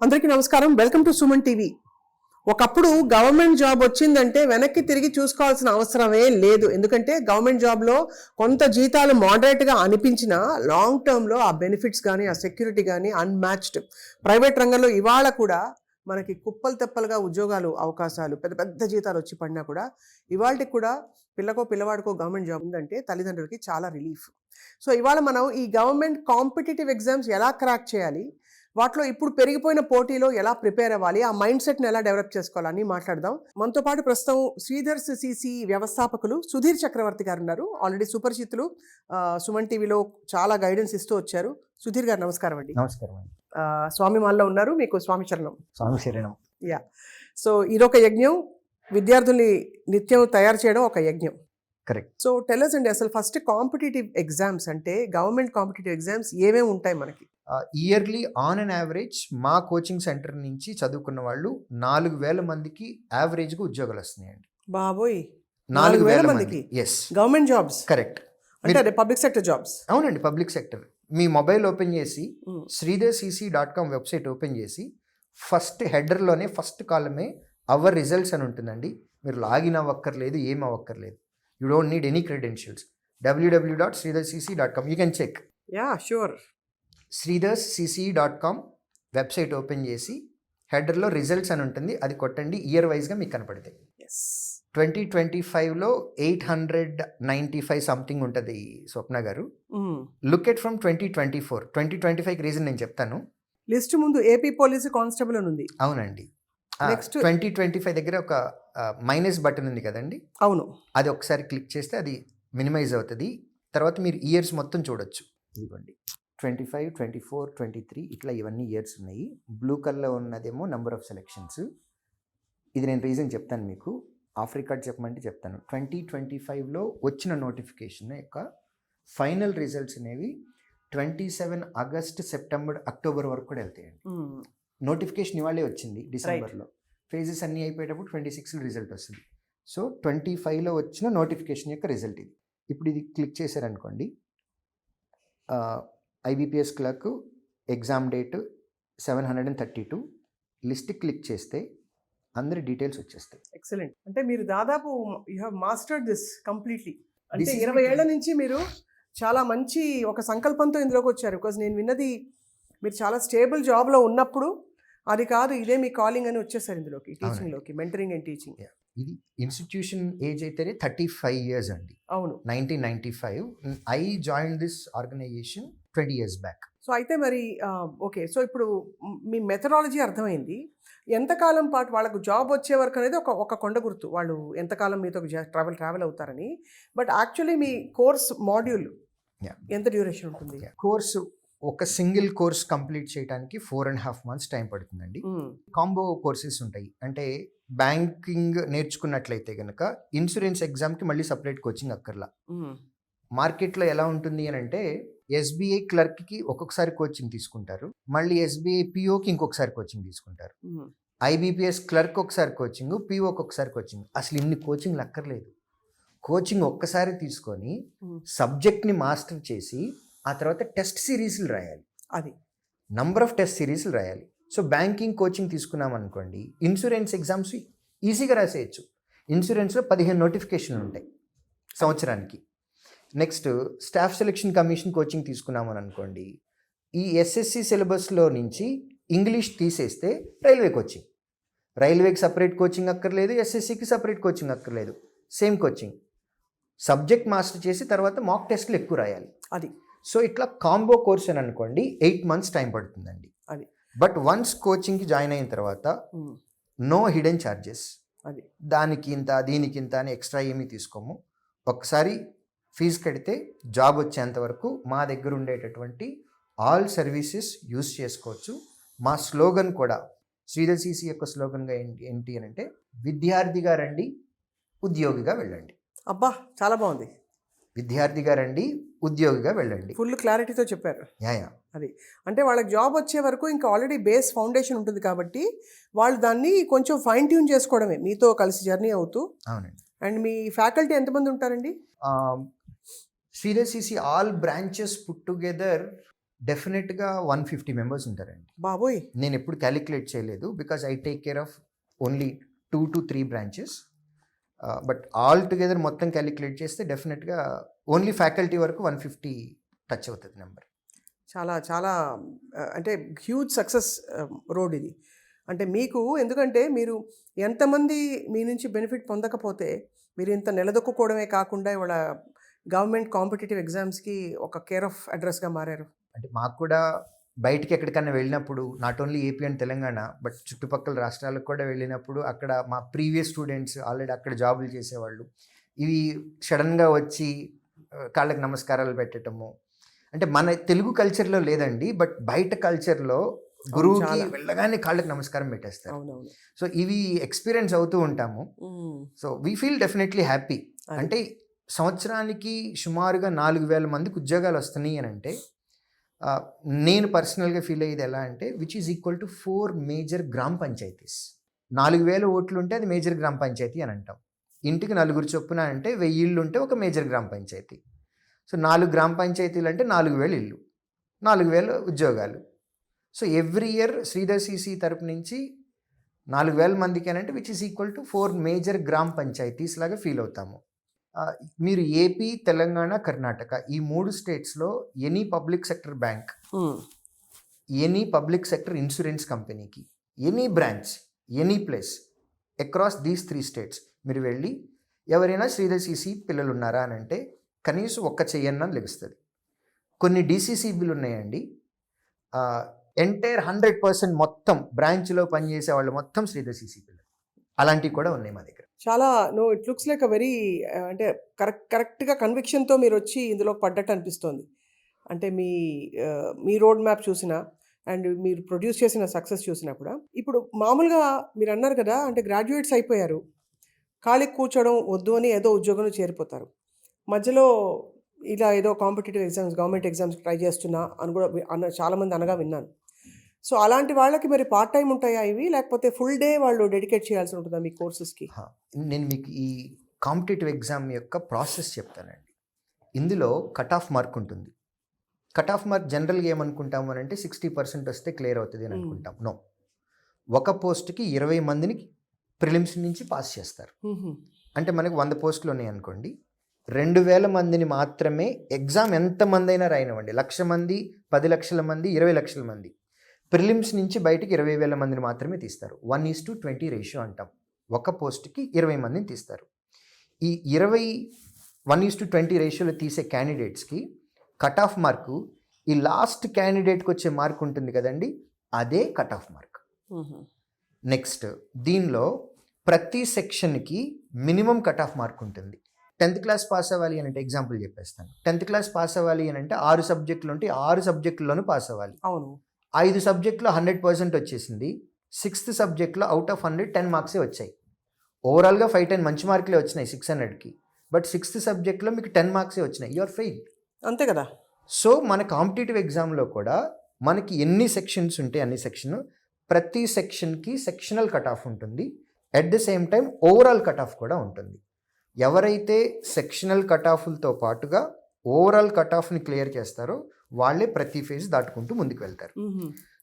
అందరికీ నమస్కారం. Welcome to Suman TV. ఒకప్పుడు గవర్నమెంట్ జాబ్ వచ్చిందంటే వెనక్కి తిరిగి చూసుకోవాల్సిన అవసరమే లేదు. ఎందుకంటే గవర్నమెంట్ జాబ్లో కొంత జీతాలు మోడరేట్గా అనిపించినా లాంగ్ టర్మ్లో ఆ బెనిఫిట్స్ కానీ ఆ సెక్యూరిటీ కానీ అన్మ్యాచ్డ్. ప్రైవేట్ రంగంలో ఇవాళ కూడా మనకి కుప్పలు తెప్పలుగా ఉద్యోగాలు అవకాశాలు పెద్ద పెద్ద జీతాలు వచ్చి పడినా కూడా ఇవాళకి కూడా పిల్లకో పిల్లవాడికో గవర్నమెంట్ జాబ్ ఉందంటే తల్లిదండ్రులకి చాలా రిలీఫ్. సో ఇవాళ మనం ఈ గవర్నమెంట్ కాంపిటేటివ్ ఎగ్జామ్స్ ఎలా క్రాక్ చేయాలి, వాటిలో ఇప్పుడు పెరిగిపోయిన పోటీలో ఎలా ప్రిపేర్ అవ్వాలి, ఆ మైండ్ సెట్ని ఎలా డెవలప్ చేసుకోవాలని మాట్లాడదాం. మనతో పాటు ప్రస్తుతం శ్రీధర్ సిసి వ్యవస్థాపకులు సుధీర్ చక్రవర్తి గారు ఉన్నారు. ఆల్రెడీ సుపరిచితులు, సుమన్ టీవీలో చాలా గైడెన్స్ ఇస్తూ వచ్చారు. సుధీర్ గారు నమస్కారం అండి. నమస్కారం అండి. స్వామి మాల్లో ఉన్నారు. మీకు స్వామి చరణం. స్వామి శరణం. యా. సో ఇదొక యజ్ఞం, విద్యార్థుల్ని నిత్యం తయారు చేయడం ఒక యజ్ఞం. కరెక్ట్. సో టెల్లర్స్ అండి, అసలు ఫస్ట్ కాంపిటేటివ్ ఎగ్జామ్స్ అంటే గవర్నమెంట్ కాంపిటేటివ్ ఎగ్జామ్స్ ఏమేమి ఉంటాయి మనకి? ఇయర్లీ ఆన్ అండ్ యావరేజ్ మా కోచింగ్ సెంటర్ నుంచి చదువుకున్న వాళ్ళు 4,000 మందికి యావరేజ్గా ఉద్యోగాలు వస్తున్నాయండి. బాబోయ్, 4,000 మందికి. Yes, government jobs. కరెక్ట్. అంటే అదే పబ్లిక్ సెక్టర్ జాబ్స్. అవునండి, పబ్లిక్ సెక్టర్. మీ మొబైల్ ఓపెన్ చేసి sridharcc.com వెబ్సైట్ ఓపెన్ చేసి ఫస్ట్ హెడర్లోనే ఫస్ట్ కాలమే అవర్ రిజల్ట్స్ అని ఉంటుందండి. మీరు లాగిన్ అవ్వక్కర్లేదు, ఏం అవ్వక్కర్లేదు. You don't need any credentials. www.sridharcc.com you can check. Ya, sure. sridharcc.com website open చేసి హెడర్లో రిజల్ట్స్ అని ఉంటుంది, అది కొట్టండి. ఇయర్ వైజ్గా మీకు కనపడతాయి. 2025లో 895 సంథింగ్ ఉంటుంది స్వప్న గారు. Look at from 2024. 2025కి రీజన్ నేను చెప్తాను. లిస్ట్ ముందు ఏపీ పోలీసు కానిస్టేబుల్ అని ఉంది. అవునండి. నెక్స్ట్ 2025 దగ్గర ఒక మైనస్ బటన్ ఉంది కదండి. అవును, అది ఒకసారి క్లిక్ చేస్తే అది మినిమైజ్ అవుతుంది. తర్వాత మీరు ఇయర్స్ మొత్తం చూడొచ్చు. ఇదిగోండి, 25, 24, 23 ఇట్లా ఇవన్నీ ఇయర్స్ ఉన్నాయి. బ్లూ కలర్లో ఉన్నదేమో నెంబర్ ఆఫ్ సెలెక్షన్స్. ఇది నేను రీజన్ చెప్తాను మీకు. ఆఫ్ రికార్డ్ చెప్పమంటే చెప్తాను. 2025లో వచ్చిన నోటిఫికేషన్ యొక్క ఫైనల్ రిజల్ట్స్ అనేవి 27 ఆగస్ట్, సెప్టెంబర్, అక్టోబర్ వరకు కూడా వెళ్తాయండి. నోటిఫికేషన్ ఇవాళే వచ్చింది డిసెంబర్లో. ఫేజెస్ అన్నీ అయిపోయేటప్పుడు 26లో రిజల్ట్ వస్తుంది. సో 25లో వచ్చిన నోటిఫికేషన్ యొక్క రిజల్ట్ ఇది. ఇప్పుడు ఇది క్లిక్ చేశారనుకోండి, IBPS clerk exam date 732 list click చేస్తే అందరి డీటెయిల్స్ వచ్చేస్తాయి. ఎక్సలెంట్. అంటే మీరు దాదాపు you have mastered this completely. అంటే 20 ఏళ్ల నుంచి మీరు చాలా మంచి ఒక సంకల్పంతో ఇందులోకి వచ్చారు. బికాజ్ నేను విన్నది మీరు చాలా స్టేబుల్ జాబ్లో ఉన్నప్పుడు అది కాదు, ఇదే మీ కాలింగ్ అని వచ్చేసారు ఇందులోకి, టీచింగ్లోకి, మెంటరింగ్ అండ్ టీచింగ్. ఇది ఇన్స్టిట్యూషన్ ఏజ్ అయితేనే 35 years అండి. అవును, 1995. I join this organization 20 years back. So అయితే మరి ఓకే, సో ఇప్పుడు మీ మెథడాలజీ అర్థమైంది. ఎంతకాలం పాటు వాళ్ళకు జాబ్ వచ్చే వరకు అనేది ఒక కొండ గుర్తు, వాళ్ళు ఎంతకాలం మీతో ట్రావెల్ అవుతారని. But actually me course module ఎంత డ్యూరేషన్ ఉంటుంది? కోర్సు ఒక సింగిల్ కోర్స్ కంప్లీట్ చేయడానికి 4.5 months టైం పడుతుందండి. కాంబో కోర్సెస్ ఉంటాయి. అంటే బ్యాంకింగ్ నేర్చుకున్నట్లయితే కనుక ఇన్సూరెన్స్ ఎగ్జామ్కి మళ్ళీ సపరేట్ కోచింగ్ అక్కర్లా. మార్కెట్లో ఎలా ఉంటుంది అని అంటే SBI క్లర్క్కి ఒక్కొక్కసారి కోచింగ్ తీసుకుంటారు, మళ్ళీ SBI POకి ఇంకొకసారి కోచింగ్ తీసుకుంటారు, IBPS క్లర్క్ ఒకసారి కోచింగ్, POకి ఒకసారి కోచింగ్. అసలు ఇన్ని కోచింగ్లు అక్కర్లేదు. కోచింగ్ ఒక్కసారి తీసుకొని సబ్జెక్ట్ని మాస్టర్ చేసి ఆ తర్వాత టెస్ట్ సిరీస్లు రాయాలి. అది నంబర్ ఆఫ్ టెస్ట్ సిరీస్లు రాయాలి. సో బ్యాంకింగ్ కోచింగ్ తీసుకున్నాం అనుకోండి, ఇన్సూరెన్స్ ఎగ్జామ్స్ ఈజీగా రాసేయచ్చు. ఇన్సూరెన్స్లో 15 నోటిఫికేషన్లు ఉంటాయి సంవత్సరానికి. Next staff selection commission coaching తీసుకున్నామని అనుకోండి, ఈ SSC సిలబస్లో నుంచి ఇంగ్లీష్ తీసేస్తే రైల్వే కోచింగ్, రైల్వేకి సపరేట్ కోచింగ్ అక్కర్లేదు, SSCకి సపరేట్ కోచింగ్ అక్కర్లేదు, సేమ్ కోచింగ్. సబ్జెక్ట్ మాస్టర్ చేసి తర్వాత మాక్ టెస్ట్లు ఎక్కువ రాయాలి. అది సో ఇట్లా కాంబో కోర్స్ అని అనుకోండి 8 months టైం పడుతుందండి. అది బట్ వన్స్ కోచింగ్కి జాయిన్ అయిన తర్వాత నో హిడెన్ ఛార్జెస్. అది దానికి ఇంత దీనికి ఇంత అని ఎక్స్ట్రా ఏమీ తీసుకోము. ఒకసారి ఫీజు కడితే జాబ్ వచ్చేంత వరకు మా దగ్గర ఉండేటటువంటి ఆల్ సర్వీసెస్ యూజ్ చేసుకోవచ్చు. మా స్లోగన్ కూడా శ్రీధర్ సిసి యొక్క స్లోగన్గా ఏంటి అని అంటే, విద్యార్థిగా రండి, ఉద్యోగిగా వెళ్ళండి. అబ్బా, చాలా బాగుంది. విద్యార్థిగా రండి, ఉద్యోగిగా వెళ్ళండి. ఫుల్ క్లారిటీతో చెప్పారు. యా. అది అంటే వాళ్ళకి జాబ్ వచ్చే వరకు ఇంకా ఆల్రెడీ బేస్ ఫౌండేషన్ ఉంటుంది కాబట్టి వాళ్ళు దాన్ని కొంచెం ఫైన్ ట్యూన్ చేసుకోవడమే మీతో కలిసి జర్నీ అవుతూ. అవునండి. అండ్ మీ ఫ్యాకల్టీ ఎంతమంది ఉంటారండి? Sridhar CC all branches put together డెఫినెట్గా 150 మెంబర్స్ ఉంటారండి. బాబోయ్! నేను ఎప్పుడు క్యాలిక్యులేట్ చేయలేదు because I take care of only 2 to 3 branches. But all together మొత్తం క్యాలిక్యులేట్ చేస్తే డెఫినెట్గా ఓన్లీ ఫ్యాకల్టీ వరకు 150 టచ్ అవుతుంది నెంబర్. చాలా చాలా అంటే హ్యూజ్ సక్సెస్ రోడ్ ఇది. అంటే మీకు ఎందుకంటే మీరు ఎంతమంది మీ నుంచి బెనిఫిట్ పొందకపోతే మీరు ఇంత నిలదొక్కుకోవడమే కాకుండా ఇవాళ గవర్నమెంట్ కాంపిటేటివ్ ఎగ్జామ్స్కి ఒక కేర్ ఆఫ్ అడ్రస్గా మారారు. అంటే మాకు కూడా బయటికి ఎక్కడికైనా వెళ్ళినప్పుడు not only AP and Telangana but చుట్టుపక్కల రాష్ట్రాలకు కూడా వెళ్ళినప్పుడు అక్కడ మా ప్రీవియస్ స్టూడెంట్స్ ఆల్రెడీ అక్కడ జాబులు చేసేవాళ్ళు ఇవి సడన్గా వచ్చి కాళ్ళకి నమస్కారాలు పెట్టడము అంటే మన తెలుగు కల్చర్లో లేదండి. బట్ బయట కల్చర్లో గురువుకి చాలా. వెళ్ళగానే కాళ్ళకి నమస్కారం పెట్టేస్తారు. అవునవును. సో ఇవి ఎక్స్పీరియన్స్ అవుతూ ఉంటాము. So we feel definitely happy. అది. అంటే సంవత్సరానికి సుమారుగా 4,000 మందికి ఉద్యోగాలు వస్తున్నాయి అని అంటే నేను పర్సనల్గా ఫీల్ అయ్యేది ఎలా అంటే which is equal to 4 major gram panchayats. 4,000 ఓట్లు ఉంటే అది మేజర్ గ్రామ పంచాయతీ అని అంటాం. ఇంటికి 4 చొప్పున అంటే 1000 ఇళ్ళు ఉంటే ఒక మేజర్ గ్రామ పంచాయతీ. సో 4 గ్రామ పంచాయతీలు అంటే 4,000 ఇళ్ళు, 4,000 ఉద్యోగాలు. So every year Sridhar CC తరపు నుంచి 4,000 మందికి అని అంటే which is equal to 4 major gram panchayats లాగా ఫీల్ అవుతాము. మీరు ఏపీ, తెలంగాణ, కర్ణాటక ఈ 3 స్టేట్స్లో any public sector bank, any public sector insurance కంపెనీకి, any branch, any place across these 3 states మీరు వెళ్ళి ఎవరైనా శ్రీధర్ సిసి పిల్లలు ఉన్నారా అని అంటే కనీసం ఒక్క చెయ్యన్న లభిస్తుంది. కొన్ని డీసీసీబీలు ఉన్నాయండి, ఎంటైర్ 100% మొత్తం బ్రాంచ్లో పనిచేసే వాళ్ళు మొత్తం శ్రీధర్ సిసి పిల్లలు. అలాంటివి కూడా ఉన్నాయి మా దగ్గర. చాలా it looks like a very అంటే కరెక్ట్గా కన్విక్షన్తో మీరు వచ్చి ఇందులో పడ్డట్టు అనిపిస్తోంది. అంటే మీ రోడ్ మ్యాప్ చూసినా అండ్ మీరు ప్రొడ్యూస్ చేసిన సక్సెస్ చూసినా కూడా ఇప్పుడు మామూలుగా మీరు అన్నారు కదా అంటే గ్రాడ్యుయేట్స్ అయిపోయారు, ఖాళీకి కూర్చోవడం వద్దు అని ఏదో ఉద్యోగంలో చేరిపోతారు. మధ్యలో ఇలా ఏదో competitive exams, government exams try చేస్తున్నా అని కూడా చాలామంది అనగా విన్నాను. సో అలాంటి వాళ్ళకి మరి పార్ట్ టైం ఉంటాయా ఇవి, లేకపోతే ఫుల్ డే వాళ్ళు డెడికేట్ చేయాల్సి ఉంటుందా మీ కోర్సెస్కి? నేను మీకు ఈ కాంపిటేటివ్ ఎగ్జామ్ యొక్క ప్రాసెస్ చెప్తానండి. ఇందులో కట్ ఆఫ్ మార్క్ ఉంటుంది. కట్ ఆఫ్ మార్క్ జనరల్గా ఏమనుకుంటాము అని అంటే 60% వస్తే క్లియర్ అవుతుంది అని అనుకుంటాం. నో, ఒక పోస్ట్కి 20 మందిని ప్రిలిమ్స్ నుంచి పాస్ చేస్తారు. అంటే మనకి 100 పోస్టులు ఉన్నాయి అనుకోండి, 2,000 మందిని మాత్రమే ఎగ్జామ్ ఎంతమంది అయినా రాయనివ్వండి, 1,00,000 మంది, 10 లక్షల మంది, 20 లక్షల మంది ప్రిలిమ్స్ నుంచి బయటికి 20,000 మందిని మాత్రమే తీస్తారు. 1:20 రేషియో అంటాం. ఒక పోస్ట్కి 20 మందిని తీస్తారు. ఈ 1:20 రేషియోలో తీసే క్యాండిడేట్స్కి కట్ ఆఫ్ మార్కు ఈ లాస్ట్ క్యాండిడేట్కి వచ్చే మార్క్ ఉంటుంది కదండి, అదే కట్ ఆఫ్ మార్క్. నెక్స్ట్ దీనిలో ప్రతి సెక్షన్కి మినిమం కట్ ఆఫ్ మార్క్ ఉంటుంది. 10th క్లాస్ పాస్ అవ్వాలి అని అంటే ఎగ్జాంపుల్ చెప్పేస్తాను. 10th క్లాస్ పాస్ అవ్వాలి అని అంటే 6 సబ్జెక్టులు ఉంటే 6 సబ్జెక్టుల్లోనూ పాస్ అవ్వాలి. అవును. 5 సబ్జెక్టులో 100% వచ్చేసింది. 6th సబ్జెక్ట్లో అవుట్ ఆఫ్ 100 10 మార్క్సే వచ్చాయి. ఓవరాల్గా 510 మంచి మార్కులే వచ్చినాయి 600కి. బట్ 6th సబ్జెక్ట్లో మీకు 10 మార్క్సే వచ్చినాయి, యు ఆర్ ఫెయిల్. అంతే కదా. సో మన కాంపిటేటివ్ ఎగ్జామ్లో కూడా మనకి ఎన్ని సెక్షన్స్ ఉంటే అన్ని సెక్షన్, ప్రతి సెక్షన్కి సెక్షనల్ కట్ ఆఫ్ ఉంటుంది. At the same time overall cut off కూడా ఉంటుంది. ఎవరైతే సెక్షనల్ కట్ ఆఫ్లతో పాటుగా ఓవరాల్ కట్ ఆఫ్ని క్లియర్ చేస్తారో వాళ్ళే ప్రతి ఫేజ్ దాటుకుంటూ ముందుకు వెళ్తారు.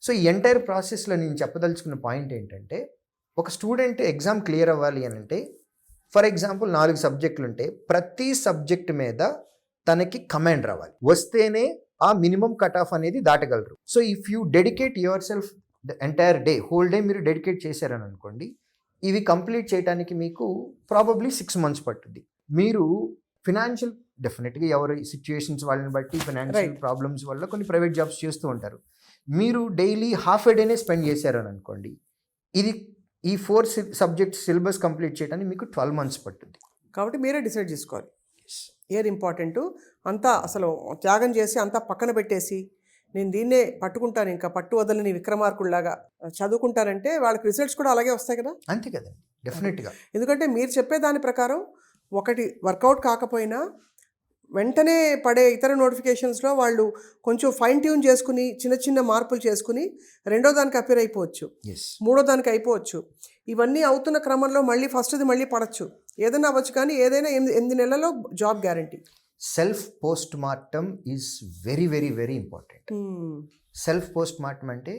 సో ఈ ఎంటైర్ ప్రాసెస్లో నేను చెప్పదలుచుకున్న పాయింట్ ఏంటంటే, ఒక స్టూడెంట్ ఎగ్జామ్ క్లియర్ అవ్వాలి అని అంటే ఫర్ ఎగ్జాంపుల్ 4 సబ్జెక్టులు ఉంటే ప్రతి సబ్జెక్ట్ మీద తనకి కమాండ్ రావాలి, వస్తేనే ఆ మినిమం కట్ ఆఫ్ అనేది దాటగలరు. So if you dedicate yourself the entire day, whole day మీరు డెడికేట్ చేశారని అనుకోండి, ఇవి కంప్లీట్ చేయడానికి మీకు ప్రాబబ్లీ 6 months పట్టుద్ది. మీరు ఫినాన్షియల్ డెఫినెట్గా ఎవరి సిచ్యుయేషన్స్ వాళ్ళని బట్టి ఫినాన్షియల్ ప్రాబ్లమ్స్ వల్ల కొన్ని ప్రైవేట్ జాబ్స్ చేస్తూ ఉంటారు. మీరు డైలీ హాఫ్ ఎ డేనే స్పెండ్ చేశారని అనుకోండి, ఇది ఈ 4 సబ్జెక్ట్స్ సిలబస్ కంప్లీట్ చేయడానికి మీకు 12 months పట్టుద్ది. కాబట్టి మీరే డిసైడ్ చేసుకోవాలి ఏది ఇంపార్టెంట్. అంతా అసలు త్యాగం చేసి అంతా పక్కన పెట్టేసి నేను దీన్నే పట్టుకుంటాను, ఇంకా పట్టు వదలని విక్రమార్కుల్లాగా చదువుకుంటారంటే వాళ్ళకి రిజల్ట్స్ కూడా అలాగే వస్తాయి కదా. అంతే కదండి, డెఫినెట్గా. ఎందుకంటే మీరు చెప్పే దాని ప్రకారం ఒకటి వర్కౌట్ కాకపోయినా వెంటనే పడే ఇతర నోటిఫికేషన్స్లో వాళ్ళు కొంచెం ఫైన్ ట్యూన్ చేసుకుని చిన్న చిన్న మార్పులు చేసుకుని రెండో దానికి అపేర్ అయిపోవచ్చు, మూడో దానికి అయిపోవచ్చు. ఇవన్నీ అవుతున్న క్రమంలో మళ్ళీ ఫస్ట్ది మళ్ళీ పడచ్చు, ఏదైనా అవ్వచ్చు. కానీ ఏదైనా 8 నెలల్లో job guarantee. Self post మార్టమ్ is very very very important. Self post మార్టమ్ అంటే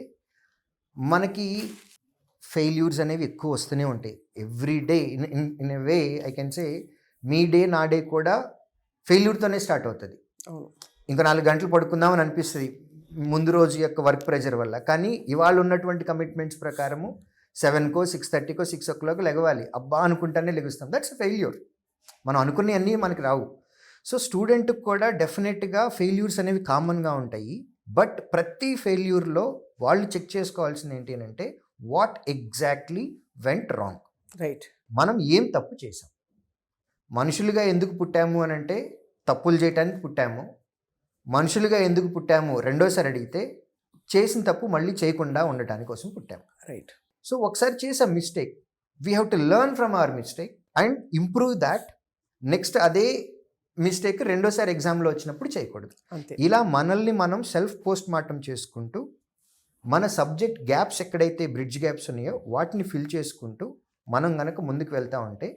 మనకి ఫెయిల్యూర్స్ అనేవి ఎక్కువ వస్తూనే ఉంటాయి every day. In a way I can say me day నా డే కూడా ఫెయిల్యూర్తోనే స్టార్ట్ అవుతుంది. ఇంకా 4 గంటలు పడుకుందామని అనిపిస్తుంది ముందు రోజు యొక్క వర్క్ ప్రెషర్ వల్ల. కానీ ఇవాళ ఉన్నటువంటి కమిట్మెంట్స్ ప్రకారము 7కో 6:30కో 6 o'clock లెగవాలి. అబ్బా అనుకుంటానే లెగుస్తాం. That's a failure. మనం అనుకున్నవన్నీ మనకి రావు. సో స్టూడెంట్కి కూడా డెఫినెట్గా ఫెయిల్యూర్స్ అనేవి కామన్గా ఉంటాయి. బట్ ప్రతి ఫెయిల్యూర్లో వాళ్ళు చెక్ చేసుకోవాల్సింది ఏంటి అని అంటే what exactly went wrong. Right. మనం ఏం తప్పు చేసాం. మనుషులుగా ఎందుకు పుట్టాము అని అంటే తప్పులు చేయడానికి పుట్టాము. మనుషులుగా ఎందుకు పుట్టాము రెండోసారి అడిగితే చేసిన తప్పు మళ్ళీ చేయకుండా ఉండటానికి కోసం పుట్టాము. రైట్. సో ఒకసారి చేసాం mistake, we have to learn from our mistake and improve that. Next అదే మిస్టేక్ రెండోసారి ఎగ్జామ్లో వచ్చినప్పుడు చేయకూడదు. ఇలా మనల్ని మనం సెల్ఫ్ పోస్ట్ మార్టం చేసుకుంటూ మన సబ్జెక్ట్ గ్యాప్స్ ఎక్కడైతే బ్రిడ్జ్ గ్యాప్స్ ఉన్నాయో వాటిని ఫిల్ చేసుకుంటూ మనం కనుక ముందుకు వెళ్తూ ఉంటే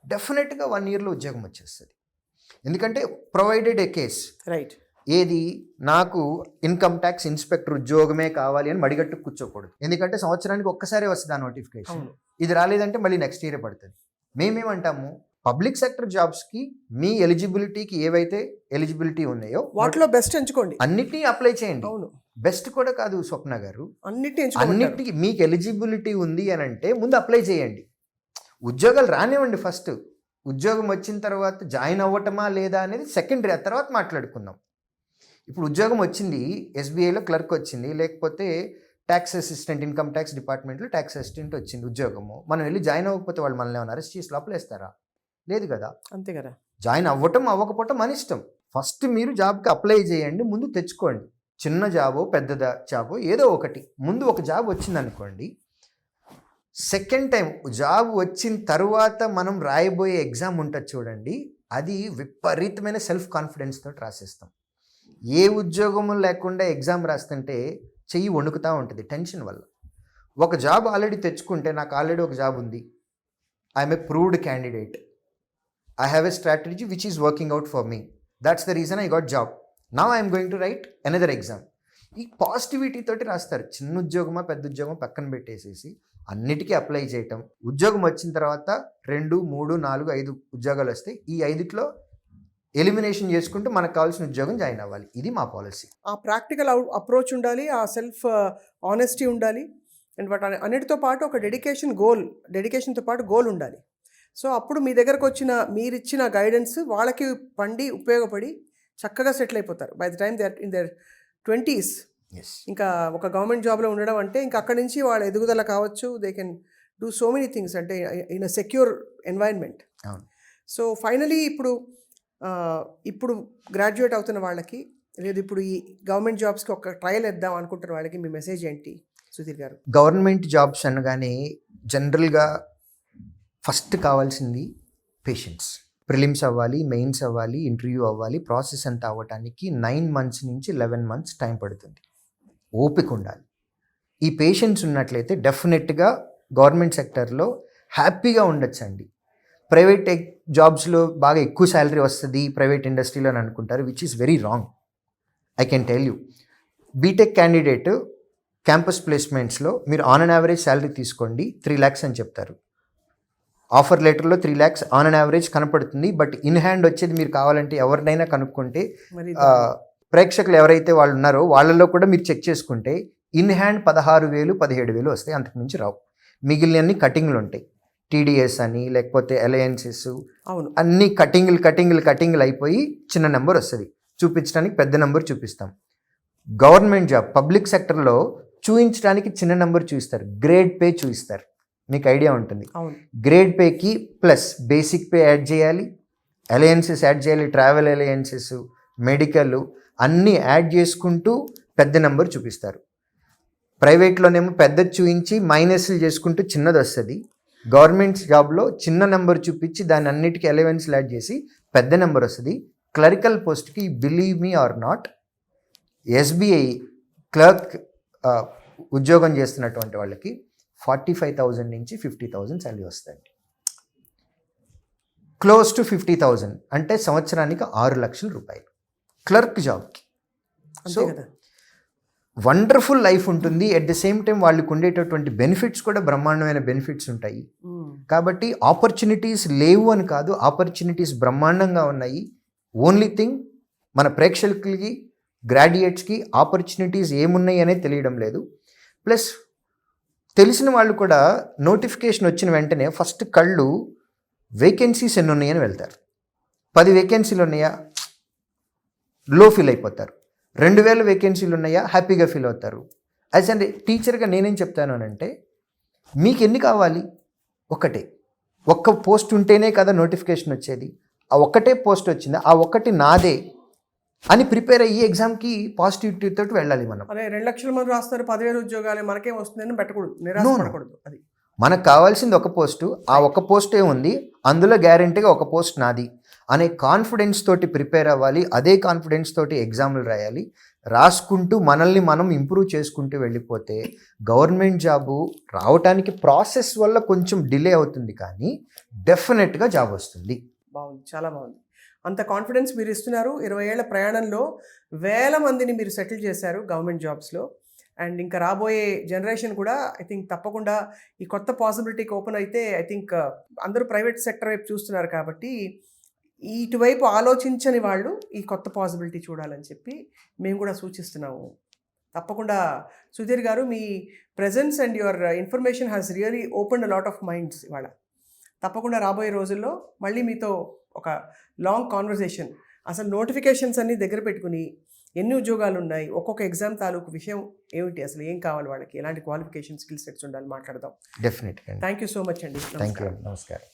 డెఫినెట్గా 1 yearలో ఉద్యోగం వచ్చేస్తుంది. ఎందుకంటే ప్రొవైడెడ్ ఏ కేస్. రైట్. ఏది నాకు ఇన్కమ్ ట్యాక్స్ ఇన్స్పెక్టర్ ఉద్యోగమే కావాలి అని మడిగట్టు కూర్చోకూడదు. ఎందుకంటే సంవత్సరానికి ఒక్కసారే వస్తుంది ఆ నోటిఫికేషన్. ఇది రాలేదంటే మళ్ళీ నెక్స్ట్ ఇయరే పడుతుంది. మేమేమంటాము, పబ్లిక్ సెక్టర్ జాబ్స్కి మీ ఎలిజిబిలిటీకి ఏవైతే ఎలిజిబిలిటీ ఉన్నాయో వాటిలో బెస్ట్ ఎంచుకోండి, అన్నిటినీ అప్లై చేయండి. అవును, బెస్ట్ కూడా కాదు స్వప్న గారు, అన్నిటికీ మీకు ఎలిజిబిలిటీ ఉంది అని అంటే ముందు అప్లై చేయండి. ఉద్యోగాలు రానివ్వండి ఫస్ట్. ఉద్యోగం వచ్చిన తర్వాత జాయిన్ అవ్వటమా లేదా అనేది సెకండరీ, ఆ తర్వాత మాట్లాడుకుందాం. ఇప్పుడు ఉద్యోగం వచ్చింది, ఎస్బీఐలో క్లర్క్ వచ్చింది, లేకపోతే ట్యాక్స్ అసిస్టెంట్, ఇన్కమ్ ట్యాక్స్ డిపార్ట్మెంట్లో ట్యాక్స్ అసిస్టెంట్ వచ్చింది ఉద్యోగము. మనం వెళ్ళి జాయిన్ అవ్వకపోతే వాళ్ళు మనల్ని ఏమైనా అరెస్ట్ చేసి లోపల వేస్తారా? లేదు కదా. అంతే కదా. జాయిన్ అవ్వటం అవ్వకపోవటం మన ఇష్టం. ఫస్ట్ మీరు జాబ్కి అప్లై చేయండి, ముందు తెచ్చుకోండి. చిన్న జాబో పెద్ద జాబో ఏదో ఒకటి, ముందు ఒక జాబ్ వచ్చింది అనుకోండి. సెకండ్ టైం జాబ్ వచ్చిన తర్వాత మనం రాయబోయే ఎగ్జామ్ ఉంటుంది చూడండి, అది విపరీతమైన సెల్ఫ్ కాన్ఫిడెన్స్తో రాసేస్తాం. ఏ ఉద్యోగం లేకుండా ఎగ్జామ్ రాస్తుంటే చెయ్యి వణుకుతూ ఉంటుంది టెన్షన్ వల్ల. ఒక జాబ్ ఆల్రెడీ తెచ్చుకుంటే, నాకు ఆల్రెడీ ఒక జాబ్ ఉంది, I'm a proved candidate, I have a strategy which is working out for me, that's the reason I got job, now I'm going to right another exam. ఈ positivity తోటి రాస్తారు. చిన్న ఉద్యోగమా పెద్ద ఉద్యోగం పక్కన పెట్టేసేసి అన్నిటికీ అప్లై చేయటం. ఉద్యోగం వచ్చిన తర్వాత 2, 3, 4, 5 ఉద్యోగాలు వస్తాయి. ఈ 5లో ఎలిమినేషన్ చేసుకుంటూ మనకు కావాల్సిన ఉద్యోగం జాయిన్ అవ్వాలి. ఇది మా పాలసీ. ఆ ప్రాక్టికల్ అప్రోచ్ ఉండాలి, ఆ సెల్ఫ్ ఆనెస్టీ ఉండాలి, అండ్ వాటి అన్నిటితో పాటు ఒక డెడికేషన్తో పాటు గోల్ ఉండాలి. సో అప్పుడు మీ దగ్గరకు వచ్చిన మీరిచ్చిన గైడెన్స్ వాళ్ళకి పండి ఉపయోగపడి చక్కగా సెటిల్ అయిపోతారు. By the time they are in their 20s. ఇంకా ఒక గవర్నమెంట్ జాబ్లో ఉండడం అంటే ఇంకా అక్కడి నుంచి వాళ్ళ ఎదుగుదల కావచ్చు, they can do so many things, అంటే in a secure environment. So finally ఇప్పుడు గ్రాడ్యుయేట్ అవుతున్న వాళ్ళకి, లేదు ఇప్పుడు ఈ గవర్నమెంట్ జాబ్స్కి ఒక ట్రయల్ ఇద్దాం అనుకుంటున్న వాళ్ళకి మీ మెసేజ్ ఏంటి సుధీర్ గారు? గవర్నమెంట్ జాబ్స్ అనగానే జనరల్గా ఫస్ట్ కావాల్సింది పేషెన్స్. ప్రిలిమ్స్ అవ్వాలి, మెయిన్స్ అవ్వాలి, ఇంటర్వ్యూ అవ్వాలి, ప్రాసెస్ అంతా అవ్వటానికి 9 months నుంచి 11 months టైం పడుతుంది. ఓపిక ఉండాలి. ఈ పేషెన్స్ ఉన్నట్లయితే డెఫినెట్గా గవర్నమెంట్ సెక్టర్లో హ్యాపీగా ఉండొచ్చండి. ప్రైవేట్ జాబ్స్లో బాగా ఎక్కువ శాలరీ వస్తుంది ప్రైవేట్ ఇండస్ట్రీలో అని అనుకుంటారు, which is very wrong. I can tell you, BTech candidate campus ప్లేస్మెంట్స్లో మీరు ఆన్ అన్ యావరేజ్ శాలరీ తీసుకోండి 3 lakhs అని చెప్తారు. ఆఫర్ లెటర్లో 3 lakhs ఆన్ అన్ యావరేజ్ కనపడుతుంది. బట్ ఇన్ హ్యాండ్ వచ్చేది మీరు కావాలంటే ఎవరినైనా కనుక్కుంటే, ప్రేక్షకులు ఎవరైతే వాళ్ళు ఉన్నారో వాళ్ళల్లో కూడా మీరు చెక్ చేసుకుంటే ఇన్ హ్యాండ్ 16,000 17,000 వస్తాయి, అంతకుమించి రావు. మిగిలినన్ని కటింగ్లు ఉంటాయి, టీడీఎస్ అని లేకపోతే అలయన్సెస్, అన్ని కటింగ్లు అయిపోయి చిన్న నెంబర్ వస్తుంది. చూపించడానికి పెద్ద నెంబర్ చూపిస్తాం. గవర్నమెంట్ జాబ్ పబ్లిక్ సెక్టర్లో చూపించడానికి చిన్న నెంబర్ చూపిస్తారు, గ్రేడ్ పే చూపిస్తారు. మీకు ఐడియా ఉంటుంది. గ్రేడ్ పేకి ప్లస్ బేసిక్ పే యాడ్ చేయాలి, అలయన్సెస్ యాడ్ చేయాలి, ట్రావెల్ అలయన్సెస్, మెడికల్ అన్నీ యాడ్ చేసుకుంటూ పెద్ద నెంబర్ చూపిస్తారు. ప్రైవేట్లోనేమో పెద్దది చూపించి మైనస్లు చేసుకుంటూ చిన్నది వస్తుంది. గవర్నమెంట్ జాబ్లో చిన్న నెంబర్ చూపించి దాని అన్నిటికీ అలవెన్స్లు యాడ్ చేసి పెద్ద నెంబర్ వస్తుంది. క్లరికల్ పోస్ట్కి believe me or not, SBI clerk ఉద్యోగం చేస్తున్నటువంటి వాళ్ళకి 45,000 నుంచి 50,000 శాలరీ వస్తుంది. క్లోజ్ టు 50,000 అంటే సంవత్సరానికి 6 లక్షల రూపాయలు క్లర్క్ జాబ్కి. సో అంతే కదా. వండర్ఫుల్ లైఫ్ ఉంటుంది. ఎట్ ద సేమ్ టైం వాళ్ళకు ఉండేటటువంటి బెనిఫిట్స్ కూడా బ్రహ్మాండమైన బెనిఫిట్స్ ఉంటాయి. కాబట్టి ఆపర్చునిటీస్ లేవు అని కాదు, ఆపర్చునిటీస్ బ్రహ్మాండంగా ఉన్నాయి. ఓన్లీ థింగ్ మన ప్రేక్షకులకి గ్రాడ్యుయేట్స్కి ఆపర్చునిటీస్ ఏమున్నాయి అనేది తెలియడం లేదు. ప్లస్ తెలిసిన వాళ్ళు కూడా నోటిఫికేషన్ వచ్చిన వెంటనే ఫస్ట్ కళ్ళు వేకెన్సీస్ ఎన్ని ఉన్నాయని వెళ్తారు. 10 వేకెన్సీలు ఉన్నాయా, లో ఫీల్ అయిపోతారు. 2,000 వేకెన్సీలు ఉన్నాయా, హ్యాపీగా ఫీల్ అవుతారు. యాజ్ అండ్ టీచర్గా నేనేం చెప్తాను అంటే, మీకు ఎన్ని కావాలి, ఒక్క పోస్ట్ ఉంటేనే కదా నోటిఫికేషన్ వచ్చేది. ఆ ఒక్కటే పోస్ట్ వచ్చింది, ఆ ఒక్కటి నాదే అని ప్రిపేర్ అయ్యి ఎగ్జామ్కి పాజిటివిటీ తోటి వెళ్ళాలి మనం. అదే 2 లక్షల మంది రాస్తారు, 10,000 ఉద్యోగాలు మనకేం వస్తుందని పెట్టకూడదు, నిరాశపడకూడదు. అది మనకు కావాల్సింది ఒక పోస్టు, ఆ ఒక్క పోస్టే ఉంది, అందులో గ్యారెంటీగా ఒక పోస్ట్ నాది అనే కాన్ఫిడెన్స్ తోటి ప్రిపేర్ అవ్వాలి. అదే కాన్ఫిడెన్స్ తోటి ఎగ్జామ్లు రాయాలి. రాసుకుంటూ మనల్ని మనం ఇంప్రూవ్ చేసుకుంటూ వెళ్ళిపోతే గవర్నమెంట్ జాబు రావటానికి ప్రాసెస్ వల్ల కొంచెం డిలే అవుతుంది, కానీ డెఫినెట్గా జాబ్ వస్తుంది. బాగుంది, చాలా బాగుంది. అంత కాన్ఫిడెన్స్ మీరు ఇస్తున్నారు. 20 ఏళ్ల ప్రయాణంలో వేల మందిని మీరు సెటిల్ చేశారు గవర్నమెంట్ జాబ్స్లో. అండ్ ఇంకా రాబోయే జనరేషన్ కూడా ఐ థింక్ తప్పకుండా ఈ కొత్త పాసిబిలిటీకి ఓపెన్ అయితే ఐ థింక్ అందరూ ప్రైవేట్ సెక్టర్ వైపు చూస్తున్నారు కాబట్టి ఇటువైపు ఆలోచించని వాళ్ళు ఈ కొత్త పాసిబిలిటీ చూడాలని చెప్పి మేము కూడా సూచిస్తున్నాము. తప్పకుండా సుధీర్ గారు, మీ presence and your information has really opened a lot of minds ఇవాళ. తప్పకుండా రాబోయే రోజుల్లో మళ్ళీ మీతో ఒక లాంగ్ కాన్వర్సేషన్, అసలు నోటిఫికేషన్స్ అన్నీ దగ్గర పెట్టుకుని ఎన్ని ఉద్యోగాలు ఉన్నాయి, ఒక్కొక్క ఎగ్జామ్ తాలూకు విషయం ఏమిటి, అసలు ఏం కావాలి వాళ్ళకి, ఎలాంటి క్వాలిఫికేషన్ స్కిల్ సెట్స్ ఉండాలి మాట్లాడదాం. డెఫినెట్గా. థ్యాంక్ యూ సో మచ్ అండి. థ్యాంక్ యూ, నమస్కారం.